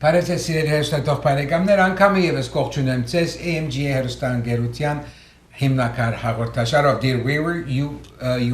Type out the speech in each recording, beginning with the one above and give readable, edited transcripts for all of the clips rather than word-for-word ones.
Բարև սիրելի հերոստատող բարեկամներ, անգամ եւս կողջունեմ ձեզ AMGA հերոստանգերության Himnakar հաղորդաշարով. Dear viewer, you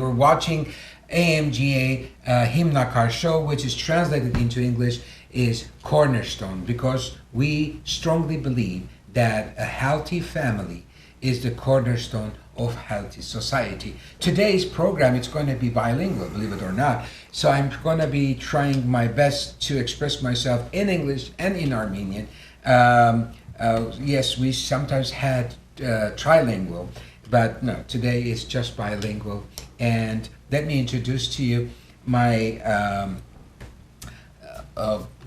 are watching AMGA Himnakar show, which is translated into English is Cornerstone, because we strongly believe that a healthy family is the cornerstone of healthy society. Today's program is going to be bilingual, believe it or not. So I'm going to be trying my best to express myself in English and in Armenian. Yes, we sometimes had trilingual, but no, today is just bilingual. And let me introduce to you my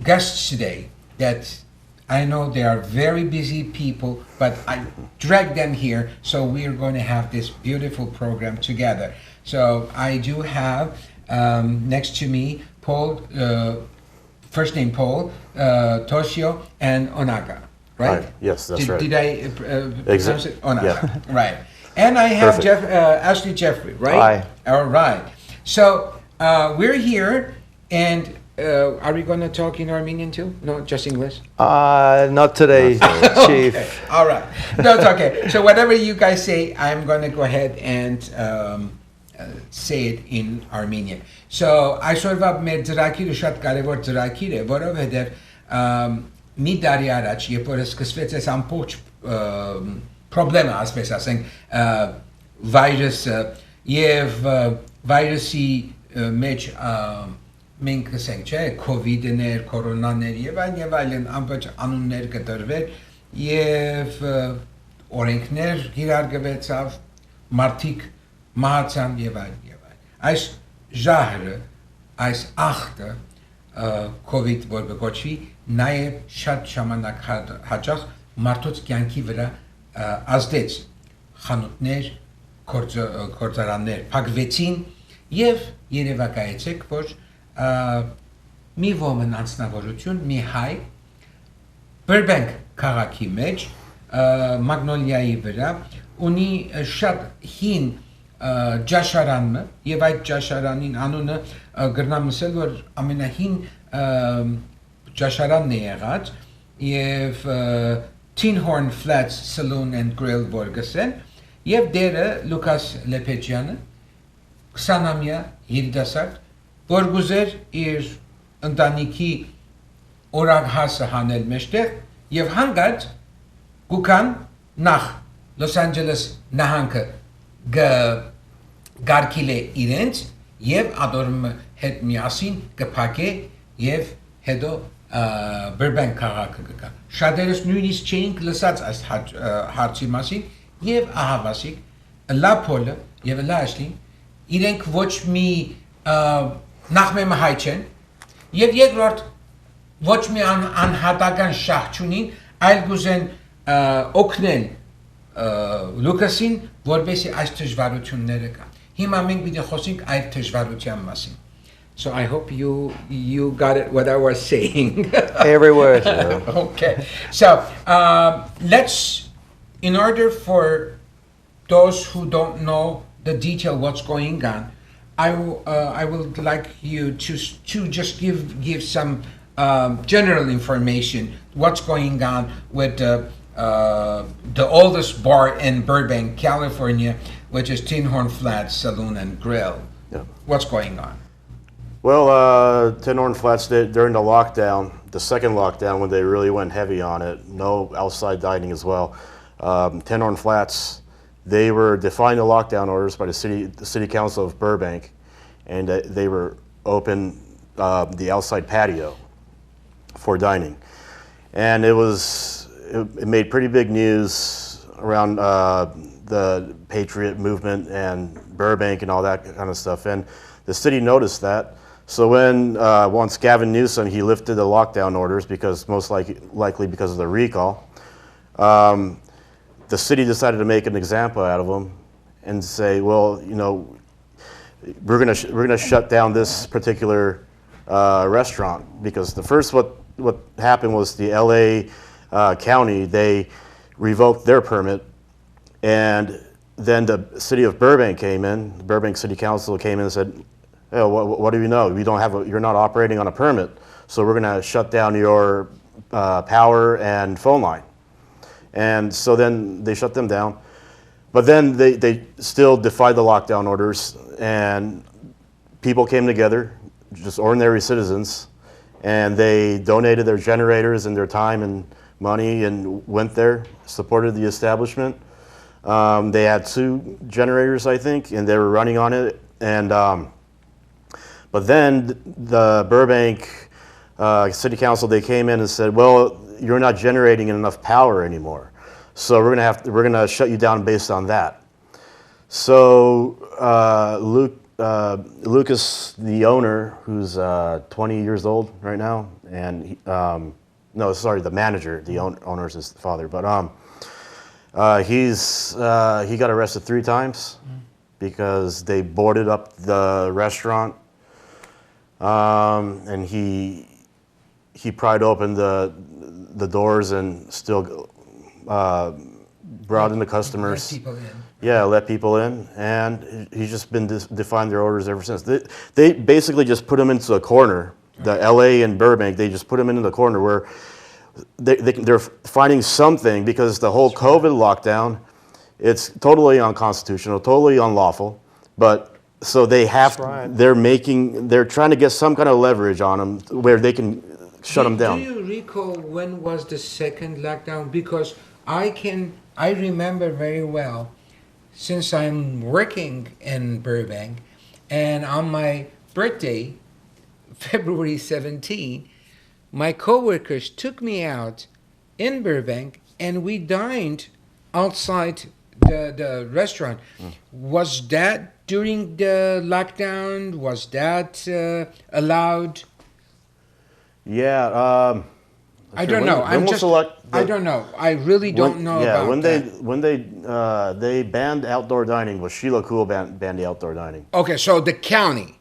guests today that I know they are very busy people, but I dragged them here, so we are going to have this beautiful program together. So I do have next to me Paul, first name Paul, Toshio, and Onaga, right? Yes, that's right. Did I pronounce it? Onaga, yeah. Right. And I have Perfect. Jeffrey, right? Hi. All right. So we're here, and are we going to talk in Armenian too? No, just English? Not today, Chief. Okay. All right. No, it's okay. So whatever you guys say, I'm going to go ahead and say it in Armenian. So այսօրվա մեր ծրագիրը շատ կարևոր ծրագիր է, որովհետև մի տարի առաջ, երբ որ սկսվեց այս ամբողջ պրոբլեմը, ասպես ասենք, վայրուսը եւ վայրուսի մեջ մենք ասենք, չէ, COVID-ներ, կորոնաներ եւ այլն ամբողջ անուններ կտրվեր եւ օրենքներ հիրարգվեցավ, մարդիկ մահացան եւ այլն։ Այս ժահրը, այս ախտը COVID որ կոչվի, նաեւ շատ ժամանակ հաճախ մարդոց կյանքի վրա ազդեց, խանութներ, գործարաններ փակվեցին եւ երևակայեցեք, որ մի ոմն անձնավորություն, մի հայ Burbank քաղաքի մեջ Մագնոլիայի վրա ունի շատ հին ջաշարանը եւ այդ ջաշարանին անունը գրնամսել, որ ամենահին ջաշարանն է եղած եւ Tinhorn Flats Saloon and Grill որ գսեն եւ դերը Լուկաս Լեփեջյանը 20-ամյա երիտասարդ որ գուզեր իր ընտանիքի օրագհասը հանել մեջտեղ եւ հանգած գուքան նախ Լոս Անջելես նահանգը գարկիլ է իրենց եւ ադորմը հետ միասին կփակե եւ հետո Burbank քաղաքը կգա։ Շատերս նույնիսկ չէինք լսած այս հարցի մասին եւ ահավասիկ լափոլը եւ լաշլին իրենք ոչ մի նախմեմը հայ չեն եւ երկրորդ ոչ մի անհատական շահ չունին, այլ գուզեն օգնել Լուկասին, որպեսզի այս դժվարությունները կան։ Հիմա մենք պիտի խոսենք այդ դժվարության մասին։ So I hope you got it what I was saying. Every word. Okay. So let's, in order for those who don't know the detail what's going on, I would like you to just give some general information what's going on with the oldest bar in Burbank, California, which is Tinhorn Flats Saloon and Grill. Yeah. What's going on? Well, Tinhorn Flats during the lockdown, the second lockdown when they really went heavy on it, no outside dining as well. Tinhorn Flats, they were defying the lockdown orders by the city council of Burbank, and they were open the outside patio for dining, and it made pretty big news around the Patriot movement and Burbank and all that kind of stuff, and the city noticed that. So when once Gavin Newsom, he lifted the lockdown orders because most likely because of the recall, the city decided to make an example out of them and say, well, you know, we're gonna shut down this particular restaurant, because the first what happened was the LA County, they revoked their permit, and then the city of Burbank came in, the Burbank City Council came in and said, hey, what do you know? You're not operating on a permit, so we're gonna shut down your power and phone line. And so then they shut them down. But then they still defied the lockdown orders, and people came together, just ordinary citizens, and they donated their generators and their time and money and went there, supported the establishment. They had 2 generators, I think, and they were running on it. And but then the Burbank City Council, they came in and said, "Well, you're not generating enough power anymore, so we're gonna shut you down based on that." So Lucas, the owner, who's 20 years old right now, and he, no, sorry, the manager, the owner is his father, but he got arrested 3 times because they boarded up the restaurant, and he pried open the doors and still brought in the customers. Let people in. Yeah, let people in, and he's just been defying their orders ever since. They basically just put him into a corner. The LA and Burbank, they just put him into the corner where they're finding something, because the whole COVID lockdown, it's totally unconstitutional, totally unlawful. But so they have, they're trying to get some kind of leverage on them where they can shut them down. Do you recall when was the second lockdown? Because I remember very well, since I'm working in Burbank, and on my birthday, February 17, my coworkers took me out in Burbank, and we dined outside the restaurant. Was that during the lockdown? Was that allowed? Yeah. I don't know. I don't know. I really don't know about that. When they banned outdoor dining, was Sheila Cool banned the outdoor dining. Okay, so the county.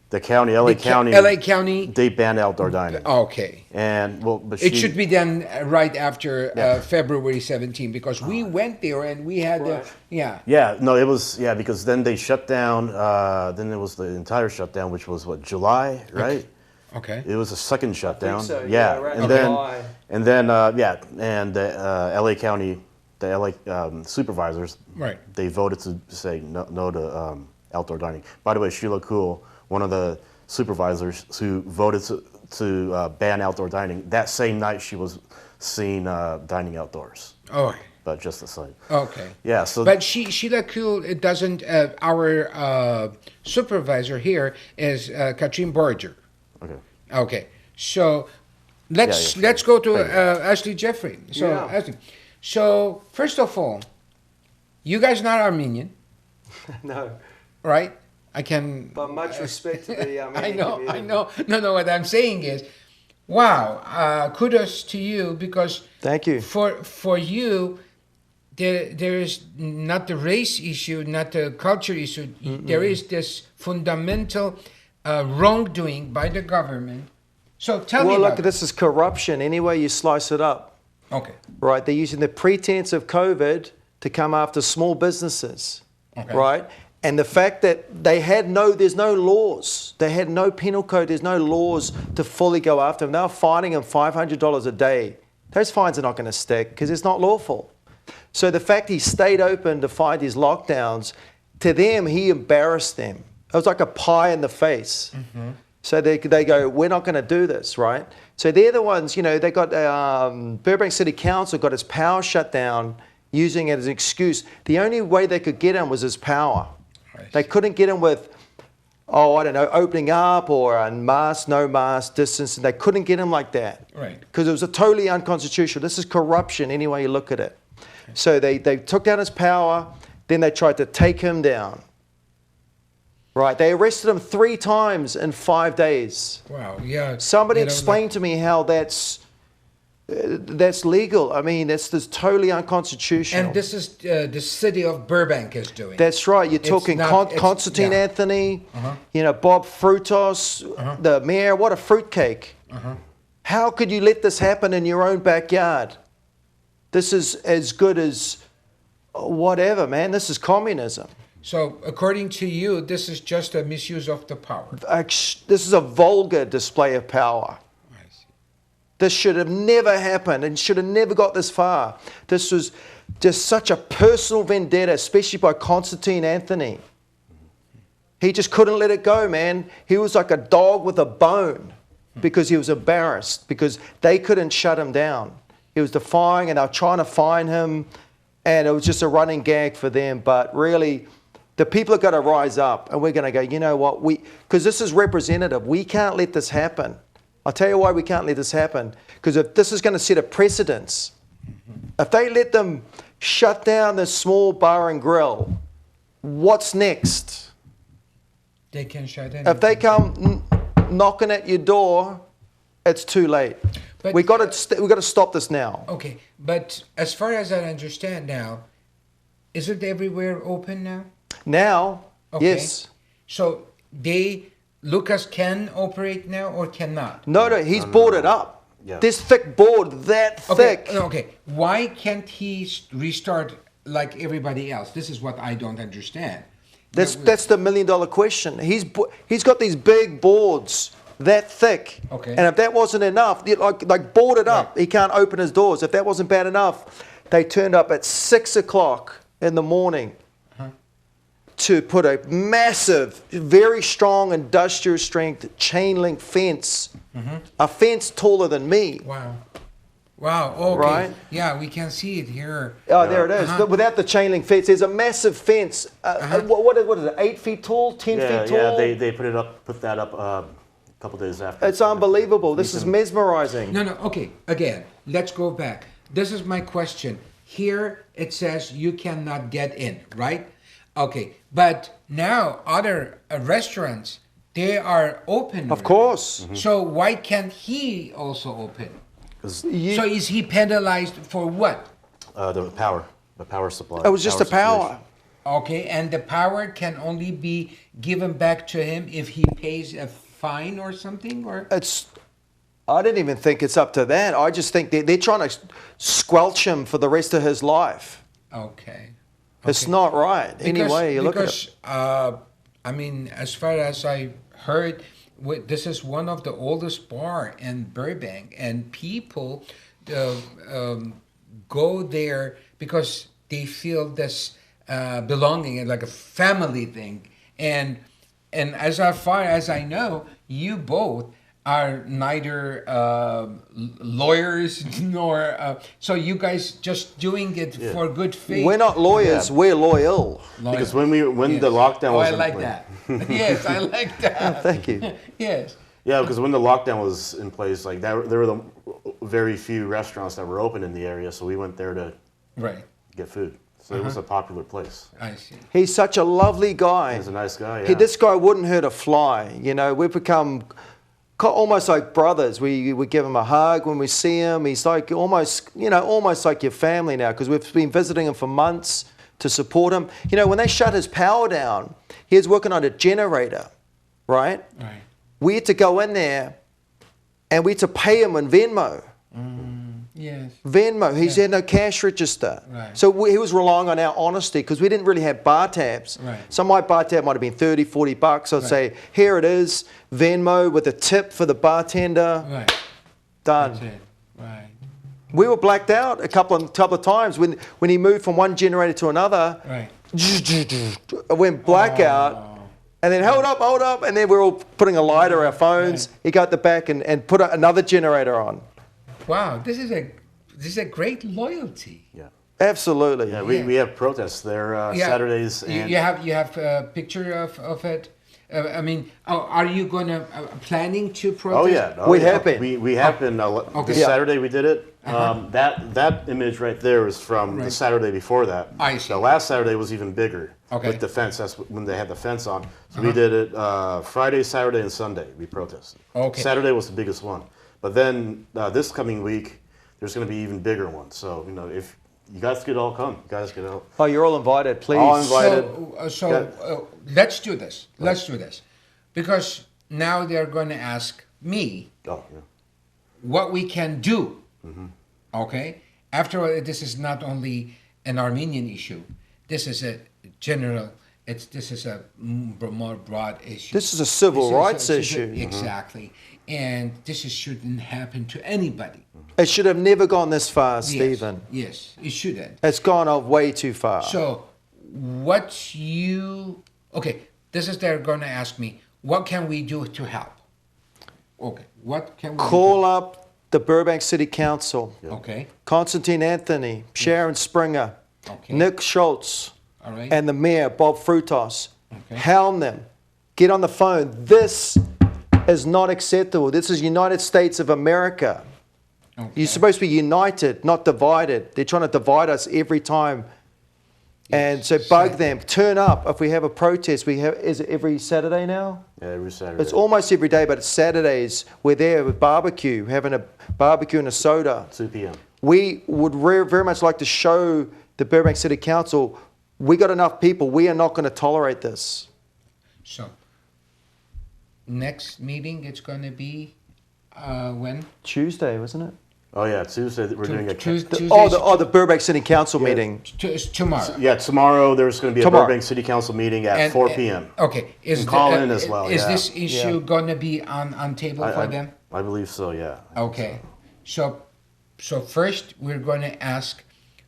The county, LA County. LA County. They banned outdoor dining. Okay. And but it should be done right after February 17, because we went there and we had Yeah, no, it was because then they shut down. Then it was the entire shutdown, which was what, July, right? Okay. It was a second shutdown. So, and then the LA County, the LA supervisors, they voted to say no to outdoor dining. By the way, Sheila Cool, one of the supervisors who voted to ban outdoor dining, that same night she was seen dining outdoors. Oh. But just the same. Okay. Yeah. So. But Sheila Cool, it doesn't. Our supervisor here is Katrin Borger. Okay. Okay. So let's go to Ashley Jeffrey. So Ashley, so first of all, you guys not Armenian. No. Right? I can. But much respect to the Armenian community. I know. No. What I'm saying is, wow. Kudos to you, because. Thank you. For you, there is not the race issue, not the culture issue. There is this fundamental wrongdoing by the government. So tell me Well, about look, this is corruption any way you slice it up. Okay. Right? They're using the pretense of COVID to come after small businesses. Okay. Right? And the fact that there's no laws. They had no penal code. There's no laws to fully go after them. They were fining them $500 a day. Those fines are not going to stick because it's not lawful. So the fact he stayed open to fight these lockdowns, to them, he embarrassed them. It was like a pie in the face. So they go, we're not going to do this, right? So they're the ones, they got Burbank City Council got his power shut down, using it as an excuse. The only way they could get him was his power. They couldn't get him with, opening up or a mask, no mask, distance. They couldn't get him like that. Right. Because it was a totally unconstitutional. This is corruption any way you look at it. So they took down his power, then they tried to take him down. Right. They arrested him 3 times in 5 days. Wow. Yeah. Somebody explain to me how that's legal. I mean, that's totally unconstitutional. And this is the city of Burbank is doing. That's right. You're talking Constantine Anthony, Bob Frutos, the mayor. What a fruitcake. How could you let this happen in your own backyard? This is as good as whatever, man. This is communism. So, according to you, this is just a misuse of the power. This is a vulgar display of power. I see. This should have never happened and should have never got this far. This was just such a personal vendetta, especially by Constantine Anthony. He just couldn't let it go, man. He was like a dog with a bone because he was embarrassed, because they couldn't shut him down. He was defying, and they were trying to fine him, and it was just a running gag for them. But really, the people are going to rise up, and we're going to go, you know what, because this is representative. We can't let this happen. I'll tell you why we can't let this happen. Because if this is going to set a precedence, if they let them shut down this small bar and grill, what's next? They can shut down. If they come knocking at your door, it's too late. But, we got to stop this now. Okay, but as far as I understand now, is it everywhere open now? Now, Okay. yes. So Lucas can operate now or cannot? No, he's boarded it up. Yeah. This thick board, that thick. Okay. Why can't he restart like everybody else? This is what I don't understand. That's the $1 million question. He's got these big boards that thick. Okay. And if that wasn't enough, like boarded up, Right. he can't open his doors. If that wasn't bad enough, they turned up at 6 o'clock in the morning to put a massive, very strong industrial strength chain link fence, a fence taller than me. Wow. Wow. Okay. Right? Yeah, we can see it here. Oh, there it is. But without the chain link fence, there's a massive fence. What is it? 8 feet tall? 10 feet tall? Yeah, they put that up a couple days after. It's unbelievable. This is mesmerizing. No. Okay. Again, let's go back. This is my question. Here it says you cannot get in, right? Okay. But now other restaurants, they are open. Of course. So why can't he also open? So You- is he penalized for what? the power supply. It was just the power. Okay, and the power can only be given back to him if he pays a fine or something, or I didn't even think it's up to that. I just think they're trying to squelch him for the rest of his life. okay. It's not right. Anyway, you look at it. I mean, as far as I heard, this is one of the oldest bar in Burbank, and people go there because they feel this belonging, like a family thing. And as far as I know, you both are neither lawyers nor so you guys just doing it for good faith. We're not lawyers. Yeah. We're loyal. Because when the lockdown was I like that. Yes, I like that. Thank you. Yes. Yeah, because when the lockdown was in place, like there were the very few restaurants that were open in the area, so we went there to Right. get food. So it was a popular place. I see. He's such a lovely guy. He's a nice guy. Yeah. This guy wouldn't hurt a fly. You know, we've become almost like brothers. We give him a hug when we see him. He's like almost like your family now, because we've been visiting him for months to support him. You know, when they shut his power down, he was working on a generator, right? Right. We had to go in there and we had to pay him in Venmo. Yes. Venmo. He had no cash register. Right. So he was relying on our honesty, because we didn't really have bar tabs. Right. So my bar tab might have been $30, $40. I'd say, here it is, Venmo with a tip for the bartender. Right. Done. That's it. Right. We were blacked out a couple of times when he moved from one generator to another. Right. It went blackout. And then hold up, and then we're all putting a lighter on our phones. Right. He got the back and put another generator on. Wow, this is a great loyalty. Yeah. Absolutely. Yeah, we have protests there Saturdays. And You have a picture of it. I mean, are you gonna planning to protest? Oh yeah, We have been. We have been. Okay. This Yeah. Saturday we did it. That image right there is from the Saturday before that. I see. The last Saturday was even bigger. Okay. With the fence, that's when they had the fence on. So we did it Friday, Saturday, and Sunday. We protested. Okay. Saturday was the biggest one, but then this coming week there's going to be even bigger ones. So if you guys could all come, you guys could all. Oh, you're all invited, please. All invited. So let's do this. Let's do this, because now they're going to ask me Oh yeah. what we can do. Okay. After all, this is not only an Armenian issue. This is a general. This is a more broad issue. This is a civil rights this is issue. Exactly. and shouldn't happen to anybody. It should have never gone this far, Stephen. Yes, it shouldn't. It's gone off way too far. So, this is they're going to ask me, what can we do to help? Okay, what can we Call up the Burbank City Council. do? Okay, Constantine Anthony, Sharon Springer, Okay. Nick Schultz, all right. and the mayor, Bob Frutos. Okay. Helm them. Get on the phone. This is not acceptable. This is United States of America. Okay. You're supposed to be united, not divided. They're trying to divide us every time. And so bug them. Turn up. If we have a protest, is it every Saturday now? Yeah, every Saturday. It's almost every day, but it's Saturdays. We're there with barbecue, having a barbecue and a soda. 2 p.m. We would very much like to show the Burbank City Council, we got enough people. We are not going to tolerate this. So, next meeting, it's going to be when? Tuesday, wasn't it? Oh yeah, Tuesday we're doing a. Tuesday. The Burbank City Council meeting. Tomorrow. Yeah, tomorrow there's going to be a Tomorrow. Burbank City Council meeting at 4 p.m. Okay. And call in as well, Is yeah. this issue Yeah. going to be on table for them? I believe so. Yeah. Okay. So first we're going to ask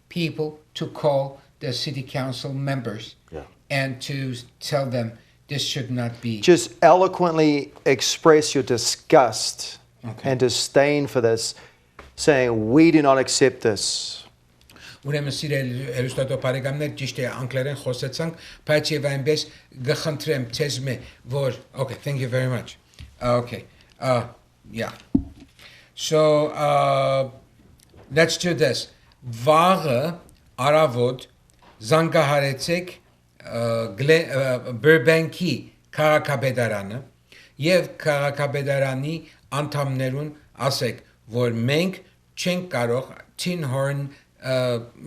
people to call the city council members Yeah. and to tell them this should not be. Just eloquently express your disgust and disdain for this, saying we do not accept this. Ուրեմն սիրել հերոստատո բարեկամներ ճիշտ է անգլերեն խոսեցանք, բայց եւ այնպես գխնդրեմ ցեզ մե որ okay, thank you very much. Okay. Yeah. So let's do this. Վաղը արավոտ զանգահարեցեք Burbank-ի քաղաքապետարանը եւ քաղաքապետարանի անդամներուն ասեք, որ մենք չենք կարող Tinhorn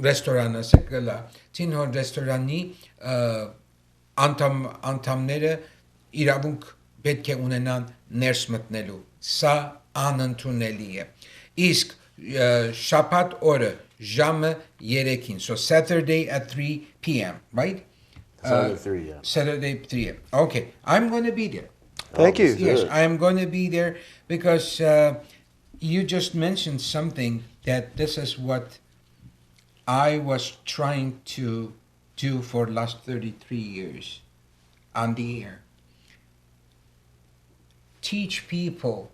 Restaurant ասեք լա Tinhorn Restaurant-ի անդամները իրավունք պետք է ունենան ներս մտնելու։ Սա անընդունելի է։ Իսկ շաբաթ օրը ժամը 3-ին, so Saturday at 3 p.m., right? Saturday 3, yeah. Saturday 3. Okay, I'm going to be there. Thank you. Yes, Good. I am going to be there because you just mentioned something that this is what I was trying to do for the last 33 years on the air. Teach people,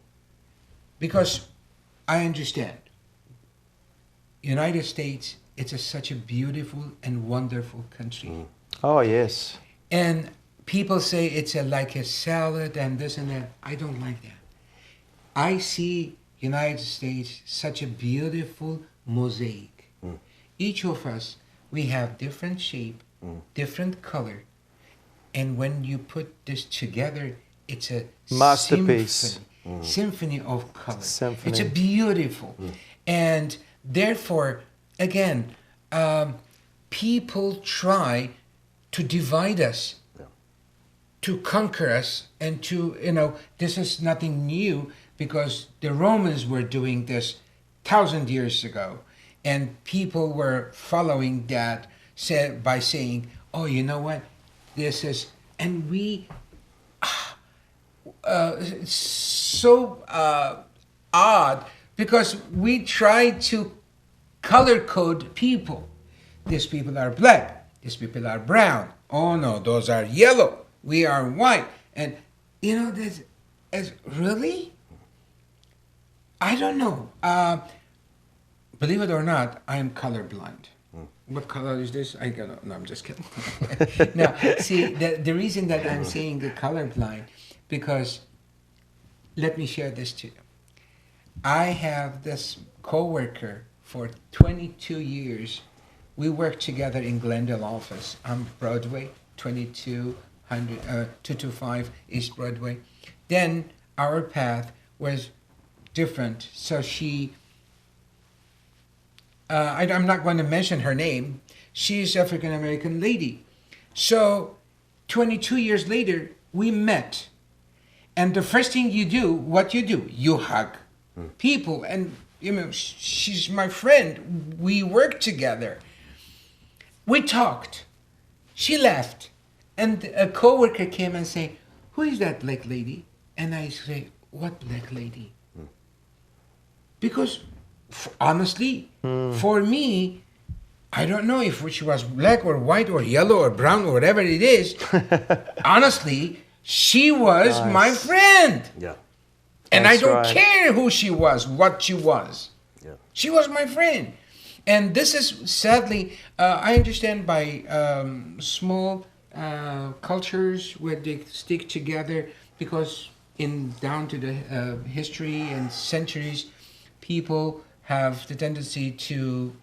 because I understand. United States, it's such a beautiful and wonderful country. Oh, yes. And people say it's like a salad and this and that. I don't like that. I see United States such a beautiful mosaic. Each of us, we have different shape, different color. And when you put this together, it's a Masterpiece. Symphony of color. Symphony. It's a beautiful. And therefore, again, people try to divide us, to conquer us, and to, this is nothing new because the Romans were doing this 1,000 years ago. And people were following that by saying, oh, you know what, this is, and we, it's so odd because we try to color code people. These people are black, these people are brown. Oh no, those are yellow, we are white. And this is really? I don't know. Believe it or not, I am colorblind. What color is this? I don't know. No, I'm just kidding. Now, see, the reason that I'm saying the colorblind, because let me share this to you. I have this coworker for 22 years. We worked together in Glendale office on Broadway, 225 East Broadway. Then our path was different. So she, I'm not going to mention her name. She's African-American lady. So 22 years later, we met. And the first thing you do, you hug people. And, she's my friend. We worked together. We talked. She left. And a coworker came and said, who is that black lady? And I say, what black lady? Because honestly, for me, I don't know if she was black or white or yellow or brown or whatever it is. Honestly, she was my friend. Yeah. And That's I don't right. care who she was, what she was. Yeah. She was my friend. And this is sadly, I understand by small cultures where they stick together because down to the history and centuries, people have the tendency to,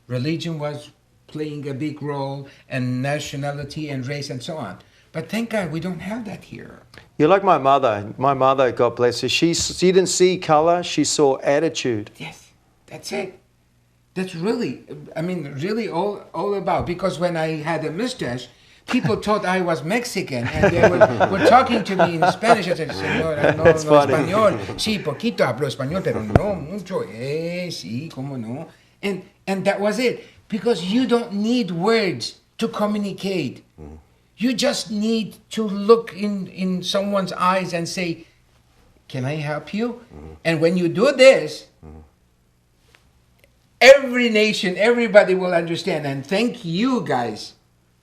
religion was playing a big role and nationality and race and so on. But thank God we don't have that here. You're like my mother. My mother, God bless her, she didn't see color, she saw attitude. Yes, that's it. That's really all about. Because when I had a mustache, people thought I was Mexican, and they were talking to me in Spanish. I said, "Señora, no funny. español. Sí, poquito hablo español, pero no mucho. Sí, cómo no." And that was it. Because you don't need words to communicate. You just need to look in someone's eyes and say, "Can I help you?" And when you do this, every nation, everybody will understand. And thank you guys.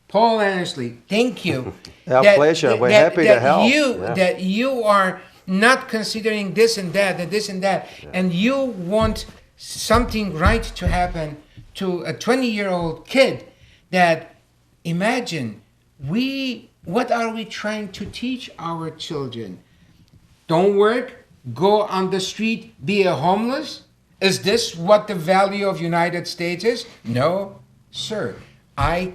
Paul and Ashley, thank you. Our pleasure. We're happy to help. That you are not considering this and that and this and that, and you want something right to happen to a 20-year-old kid. That imagine what are we trying to teach our children? Don't work, go on the street, be a homeless? Is this what the value of United States is? No, sir. I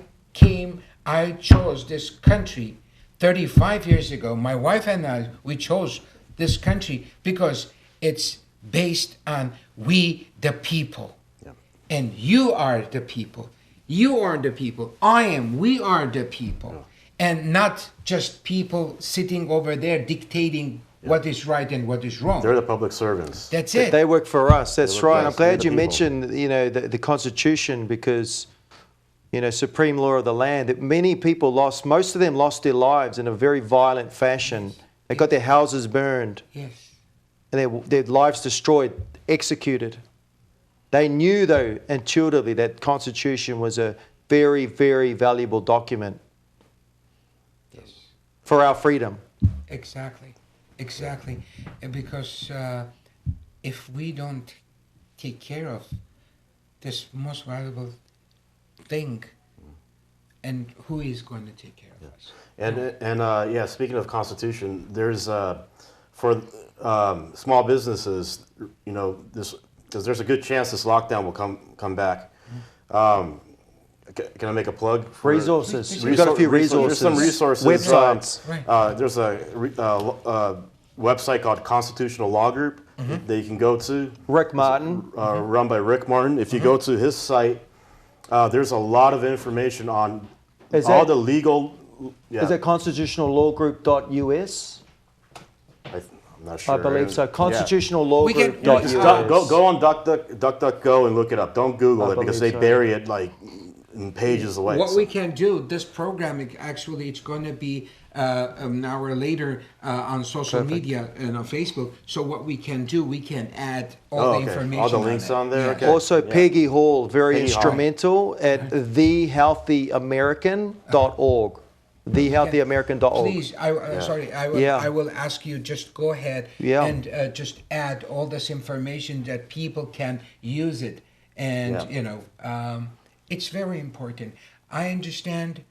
chose this country 35 years ago. My wife and I, we chose this country because it's based on we the people. Yeah. And you are the people. You are the people. We are the people. Yeah. And not just people sitting over there dictating what is right and what is wrong. They're the public servants. That's it. They work for us. That's right. I'm glad you people. mentioned, the Constitution, because, supreme law of the land, that most of them lost their lives in a very violent fashion. They got their houses burned. Yes. And their lives destroyed, executed. They knew, though, intuitively that Constitution was a very, very valuable document. Yes. For our freedom. Exactly. Because if we don't take care of this most valuable thing, and who is going to take care of us? And speaking of Constitution, there's for small businesses, because there's a good chance this lockdown will come back. Can I make a plug? For resources. We've got a few resources. There's some resources. Websites. There's a website called Constitutional Law Group that you can go to. Rick Martin. Run by Rick Martin. If you go to his site, there's a lot of information on all the legal... Yeah. Is it constitutionallawgroup.us? I'm not sure. I believe so. Constitutionallawgroup.us. Go on DuckDuckGo and look it up. Don't Google it because they bury it like in pages away. What we can do, this program, it's going to be an hour later on social media and on Facebook. So what we can do, we can add all the information. All the links on there. Yeah. Okay. Also, Peggy Hall, very Peggy instrumental at thehealthyamerican.org. Thehealthyamerican.org. Please, I will ask you, just go ahead and just add all this information that people can use it. And, it's very important. I understand.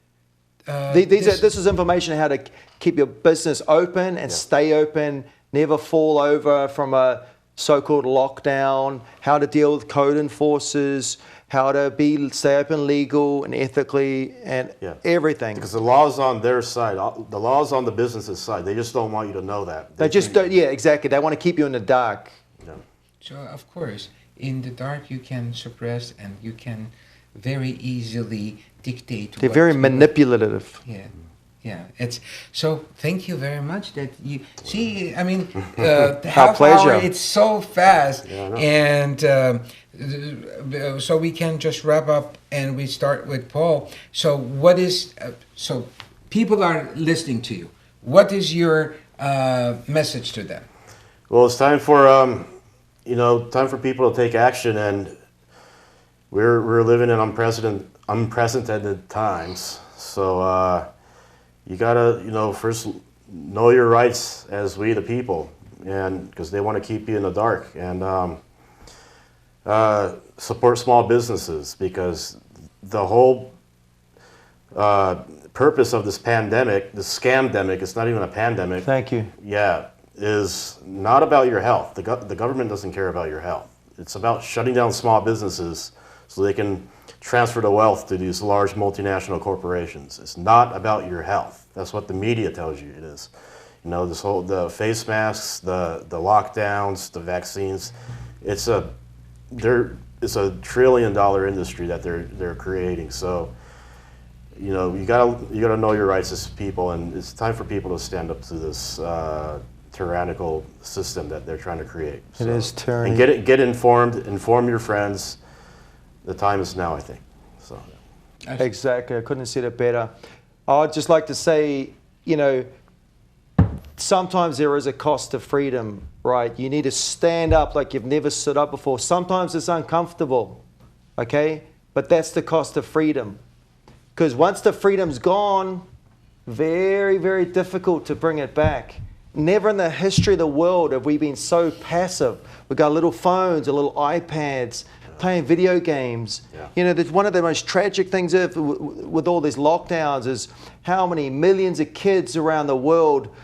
This is information on how to keep your business open and stay open, never fall over from a so-called lockdown, how to deal with code enforcers, how to stay open legal and ethically, and everything. Because the law's on their side. The law's on the business's side. They just don't want you to know that. They just don't, exactly. They want to keep you in the dark. Yeah. So, of course, in the dark you can suppress and you can very easily dictate. They're very manipulative. Yeah. It's so. Thank you very much. That you see. I mean, the half pleasure. hour. It's so fast, and so we can just wrap up and we start with Paul. So what is? So people are listening to you. What is your message to them? Well, it's time for time for people to take action, and we're living in unprecedented times. So you gotta first know your rights as we the people, and because they want to keep you in the dark, and support small businesses, because the whole purpose of this pandemic, this scamdemic, it's not even a pandemic. Thank you. Yeah, is not about your health. The government doesn't care about your health. It's about shutting down small businesses so they can transfer the wealth to these large multinational corporations. It's not about your health. That's what the media tells you it is. The face masks, the lockdowns, the vaccines. It's a $1 trillion industry that they're creating. So you gotta know your rights as people, and it's time for people to stand up to this tyrannical system that they're trying to create. It is tyranny. And get informed. Inform your friends. The time is now, I think. So. Exactly. I couldn't have said it better. I'd just like to say, sometimes there is a cost to freedom, right? You need to stand up like you've never stood up before. Sometimes it's uncomfortable, okay? But that's the cost of freedom. Because once the freedom's gone, very, very difficult to bring it back. Never in the history of the world have we been so passive. We've got little phones, little iPads, playing video games. Yeah. That's one of the most tragic things with all these lockdowns is how many millions of kids around the world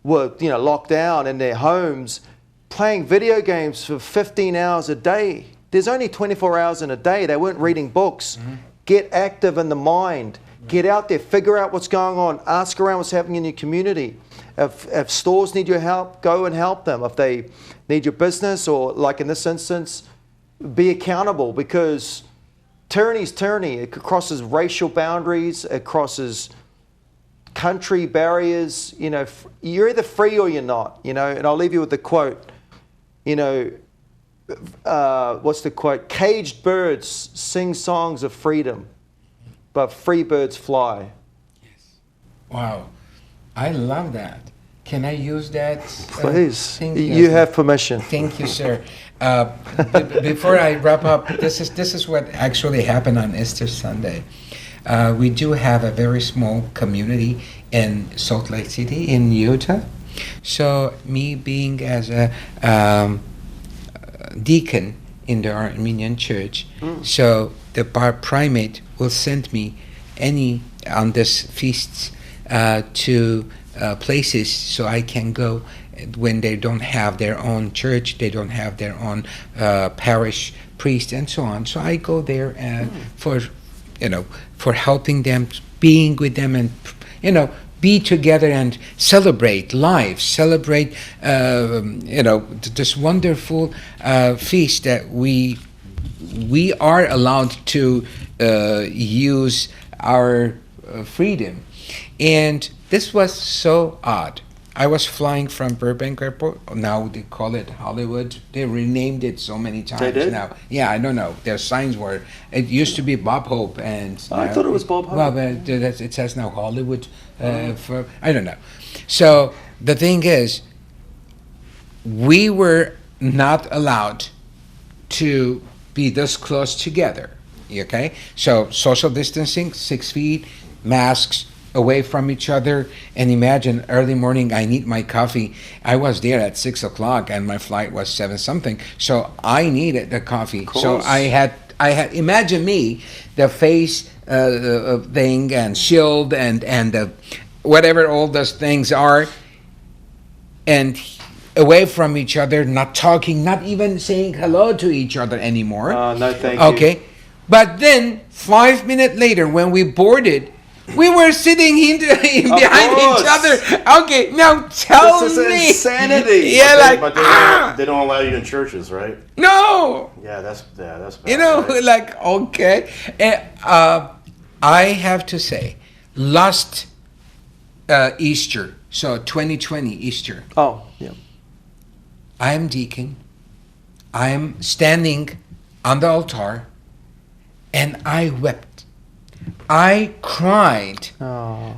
were locked down in their homes playing video games for 15 hours a day. There's only 24 hours in a day. They weren't reading books. Mm-hmm. Get active in the mind. Get out there, figure out what's going on, ask around what's happening in your community. If stores need your help, go and help them. If they need your business, or like in this instance, be accountable, because tyranny's tyranny. It crosses racial boundaries, it crosses country barriers. You're either free or you're not, and I'll leave you with the quote, what's the quote? Caged birds sing songs of freedom, but free birds fly. Yes. Wow. I love that. Can I use that? Please. You have permission. Thank you, sir. Before I wrap up, this is what actually happened on Easter Sunday. We do have a very small community in Salt Lake City in Utah. So me being as a deacon in the Armenian church, so the primate will send me on this feasts to places so I can go when they don't have their own church, they don't have their own parish priest and so on. So I go there for helping them, being with them, and be together and celebrate life, celebrate this wonderful feast that we are allowed to use our freedom. And this was so odd. I was flying from Burbank Airport. Now they call it Hollywood. They renamed it so many times they did? now. Yeah, I don't know. Their signs were. It used to be Bob Hope, and I thought it was Bob Hope. Well, but it says now Hollywood. I don't know. So the thing is, we were not allowed to be this close together. Okay, so social distancing, 6 feet, masks, away from each other. And imagine early morning, I need my coffee. I was there at 6 o'clock and my flight was 7 something. So I needed the coffee. So I had, imagine me, the face thing and shield and the, whatever all those things are, and away from each other, not talking, not even saying hello to each other anymore. No, thank you. Okay. But then 5 minutes later, when we boarded, we were sitting behind each other. Okay, now tell me. This is insanity. Yeah, But they don't allow you in churches, right? No. Yeah, that's bad. Right? Like, okay. I have to say, last Easter, so 2020 Easter. Oh, yeah. I'm deacon. I'm standing on the altar, and I wept. I cried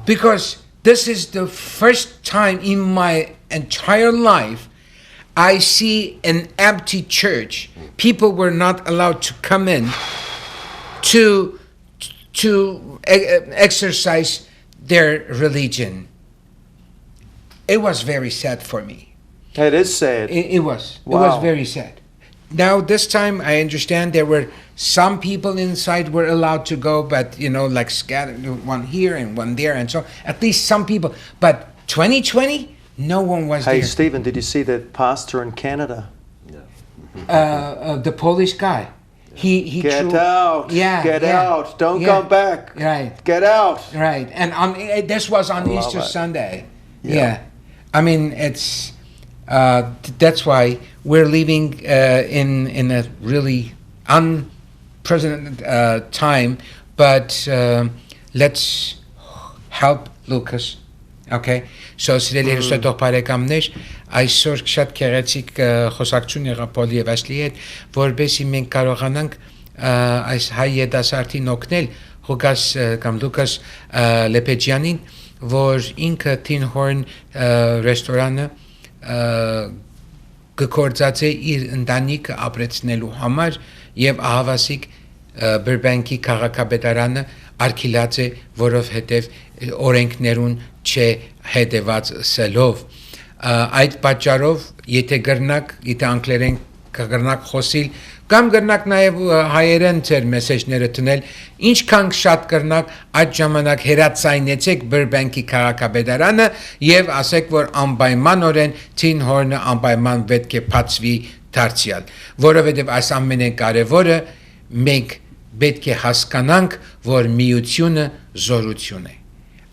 because this is the first time in my entire life, I see an empty church. People were not allowed to come in to exercise their religion. It was very sad for me. It is sad. It was. Wow. It was very sad. Now this time I understand there were some people inside were allowed to go, but like scattered, one here and one there, and so at least some people. But 2020, no one was Hey, there. Stephen, did you see that pastor in Canada? The Polish guy. He Get threw- out. Yeah, Get yeah, out. Don't yeah. come back. Right. Get out. Right, and this was on Love Easter it. Sunday. Yeah. Yeah. I mean, it's that's why we're living in a really unprecedented time. But let's help Lucas. Okay. So սիրելի հերոստատող բարեկամներ, այսօր շատ քեղեցիկ խոսակցություն եղավ Պոլի եւ Ասլի հետ, որովհետեւ մենք կարողանանք այս հայ երիտասարդին օգնել Ղուկաս կամ Լուկաս Լեպեջյանին, որ ինքը Tinhorn ռեստորանը գործածե իր ընտանիքը ապրեցնելու համար եւ ահավասիկ Burbank-ի քաղաքապետարանը արգելած է, որովհետեւ օրենքներուն չէ հետեված սելով այդ պատճառով եթե անգլերեն կգրնակ խոսիլ կամ գրնակ նաև հայերեն ծեր մեսեջները տնել ինչքան շատ կրնակ այդ ժամանակ հերացայնեցեք Burbank-ի քաղաքապետարանը եւ ասեք որ անպայմանորեն Tinhorn-ը անպայման պետք է բացվի դարձյալ որովհետեւ այս ամենակարևորը մենք պետք է հասկանանք որ միությունը զորություն է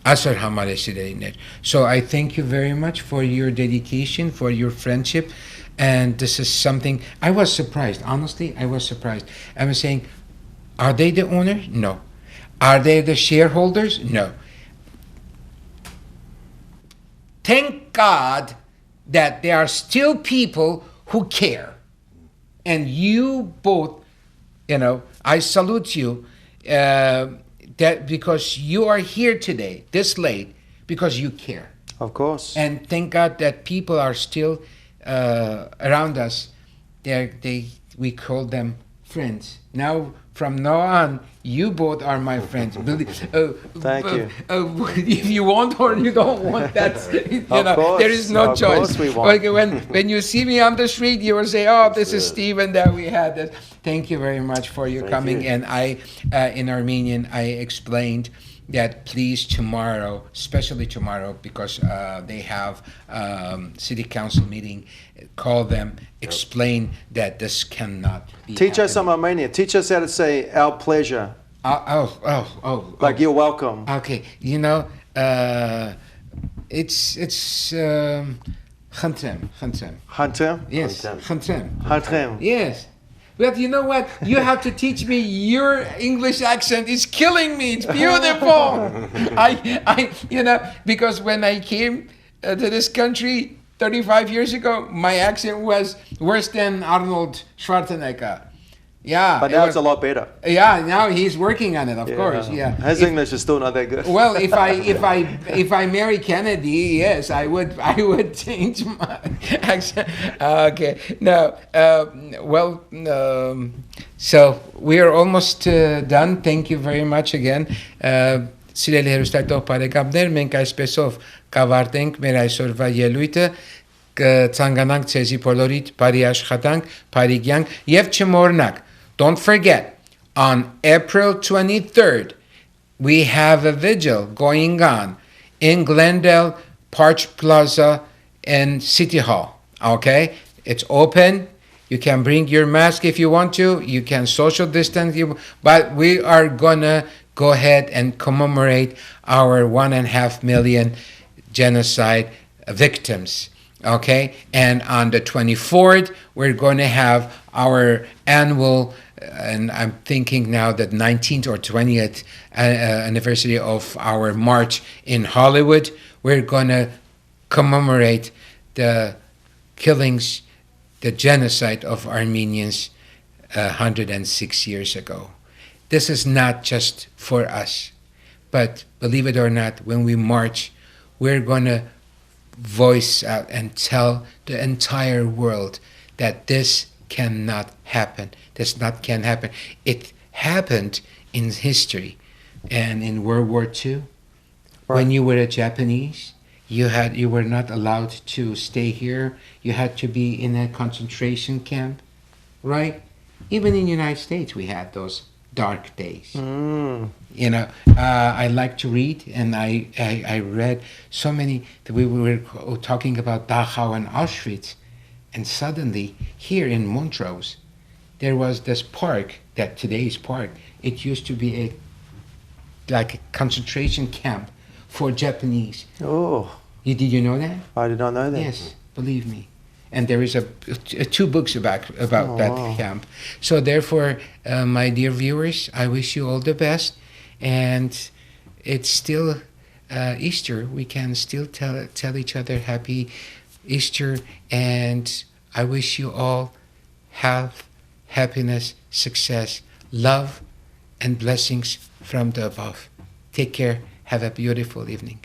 Asar hamare sireyner. So I thank you very much for your dedication, for your friendship, and this is something I was surprised. Honestly, I was surprised. I was saying, are they the owner? No. Are they the shareholders? No. Thank God that there are still people who care, and you both, I salute you. That because you are here today, this late, because you care. Of course. And thank God that people are still around us. We call them friends. Now, from now on, you both are my friends. Thank you. If you want or you don't want, that's course, there is no of choice. course we want. Like when you see me on the street, you will say, "Oh, this is Stephen that we had." This. Thank you very much for your coming. you. And I, in Armenian, I explained that please tomorrow, especially tomorrow, because they have city council meeting, call them, explain that this cannot be Teach us happening. some Armenian. Teach us how to say our pleasure. Like you're welcome. Okay, it's Khantrem. Hantem? Yes, Khantrem. Hantem. Yes. But you know what? You have to teach me your English accent. It's killing me. It's beautiful. Because when I came to this country 35 years ago, my accent was worse than Arnold Schwarzenegger. Yeah. But now it's a lot better. Yeah, now he's working on it, of course. Yeah. His English is still not that good. Well, if I marry Kennedy, yes, I would change my accent. Okay, no, so we are almost done. Thank you very much again. Սիրելի հեռուստատող բարեկամներ, մենք այսպեսով կավարտենք մեր այսօրվա ելույթը, կցանկանանք ցեզի բոլորիդ բարի աշխատանք, բարի կյանք եւ չմոռնաք. Don't forget, on April 23rd, we have a vigil going on in Glendale, Parch Plaza, and City Hall. Okay? It's open. You can bring your mask if you want to. You can social distance. But we are going to go ahead and commemorate our 1.5 million genocide victims. Okay? And on the 24th, we're going to have our annual and I'm thinking now that 19th or 20th anniversary of our march in Hollywood, we're going to commemorate the killings, the genocide of Armenians 106 years ago. This is not just for us, but believe it or not, when we march, we're going to voice out and tell the entire world that this cannot happen. This not can happen. It happened in history, and in World War II, when you were a Japanese, you were not allowed to stay here. You had to be in a concentration camp, right? Even in the United States, we had those dark days. You know, I like to read, and I read so many. That we were talking about Dachau and Auschwitz, and suddenly here in Montrose, there was this park, that today's park. It used to be like a concentration camp for Japanese. Oh, Did you know that? I did not know that. Yes, believe me. And there is two books about that camp. So therefore, my dear viewers, I wish you all the best. And it's still Easter. We can still tell each other Happy Easter. And I wish you all health, happiness, success, love, and blessings from the above. Take care. Have a beautiful evening.